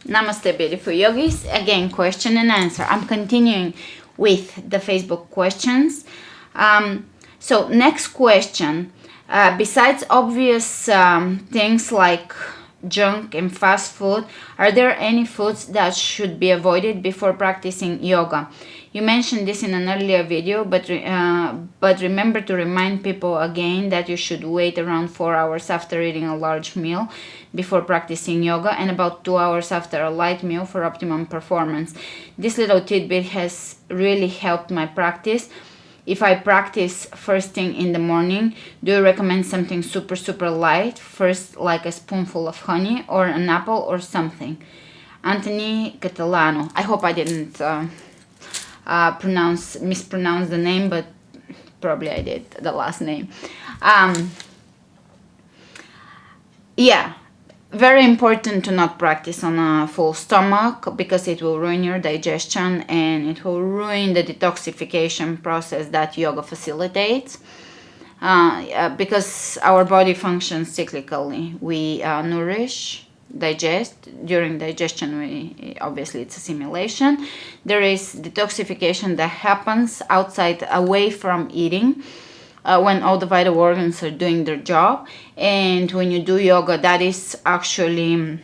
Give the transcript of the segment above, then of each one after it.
Namaste, beautiful yogis. Again, question and answer. I'm continuing with the Facebook questions. So next question. Besides obvious things like junk and fast food, are there any foods that should be avoided before practicing yoga? You mentioned this in an earlier video, but remember to remind people again that you should wait around 4 hours after eating a large meal before practicing yoga, and about 2 hours after a light meal for optimum performance. This little tidbit has really helped my practice. If I practice first thing in the morning, do you recommend something super light? First, like a spoonful of honey or an apple or something. Anthony Catalano. I hope I didn't mispronounce the name, but probably I did, the last name. Yeah, very important to not practice on a full stomach, because it will ruin your digestion and it will ruin the detoxification process that yoga facilitates. Because our body functions cyclically. We nourish, digest. During digestion, obviously it's assimilation. There is detoxification that happens outside, away from eating, when all the vital organs are doing their job. And when you do yoga, that is actually,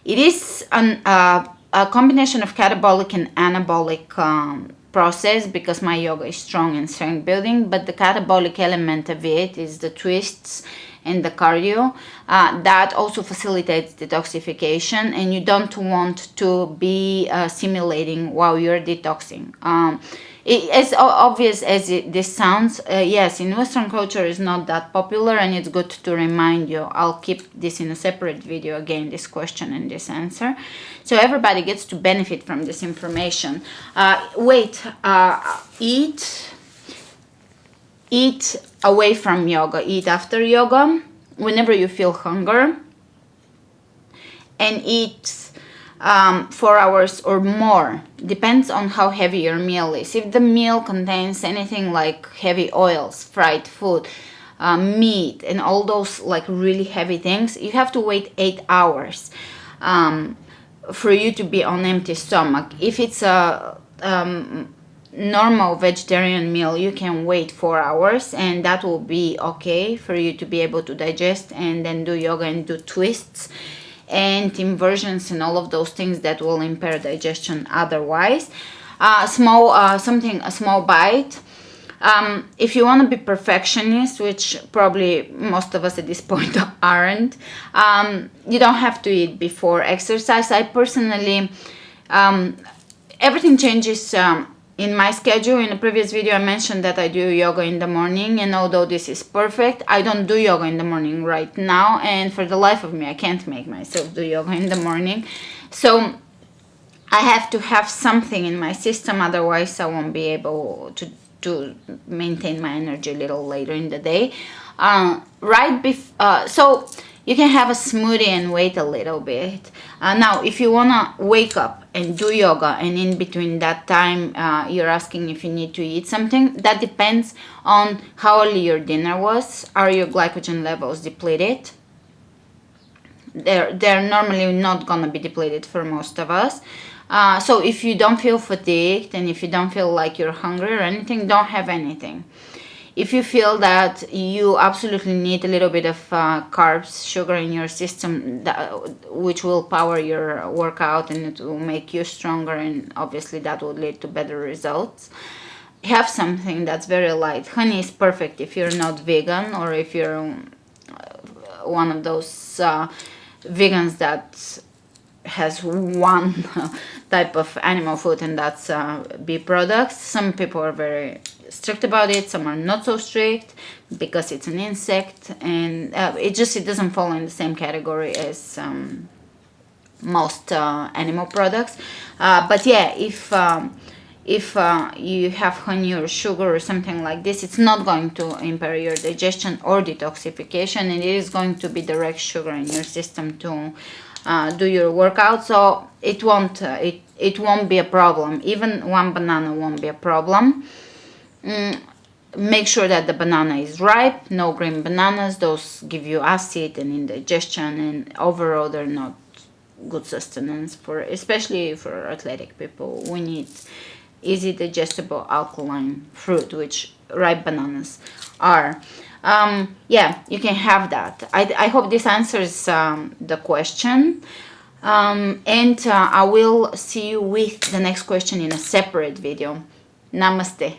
it is a combination of catabolic and anabolic process, because my yoga is strong and strength building, but the catabolic element of it is the twists and the cardio that also facilitates detoxification, and you don't want to be simulating while you're detoxing. As obvious as this sounds, yes, in Western culture is not that popular, and it's good to remind you. I'll keep this in a separate video, again, this question and this answer, so everybody gets to benefit from this information. Eat away from yoga, eat after yoga, whenever you feel hunger, and eat 4 hours or more. Depends on how heavy your meal is. If the meal contains anything like heavy oils, fried food, meat, and all those like really heavy things, you have to wait 8 hours for you to be on empty stomach. If it's a normal vegetarian meal, you can wait 4 hours, and that will be okay for you to be able to digest and then do yoga and do twists and inversions and all of those things that will impair digestion otherwise. A small bite. If you want to be perfectionist, which probably most of us at this point aren't, you don't have to eat before exercise. I personally, everything changes in my schedule. In a previous video, I mentioned that I do yoga in the morning, and although this is perfect, I don't do yoga in the morning right now, and for the life of me, I can't make myself do yoga in the morning. So I have to have something in my system, otherwise I won't be able to maintain my energy a little later in the day. So you can have a smoothie and wait a little bit. Now, if you wanna wake up and do yoga, and in between that time you're asking if you need to eat something, that depends on how early your dinner was. Are your glycogen levels depleted? They're normally not gonna be depleted for most of us. So if you don't feel fatigued, and if you don't feel like you're hungry or anything, don't have anything. If you feel that you absolutely need a little bit of carbs, sugar in your system, which will power your workout and it will make you stronger, and obviously that will lead to better results, have something that's very light. Honey is perfect if you're not vegan, or if you're one of those vegans that has one type of animal food, and that's beef products. Some people are very strict about it, some are not so strict because it's an insect, and it doesn't fall in the same category as most animal products. But yeah, if you have honey or sugar or something like this, it's not going to impair your digestion or detoxification, and it is going to be direct sugar in your system to do your workout, so it won't be a problem. Even one banana won't be a problem. Make sure that the banana is ripe, no green bananas. Those give you acid and indigestion, and overall they're not good sustenance for, especially for athletic people. We need easy digestible alkaline fruit, which ripe bananas are. Yeah, you can have that. I hope this answers the question. And I will see you with the next question in a separate video. Namaste.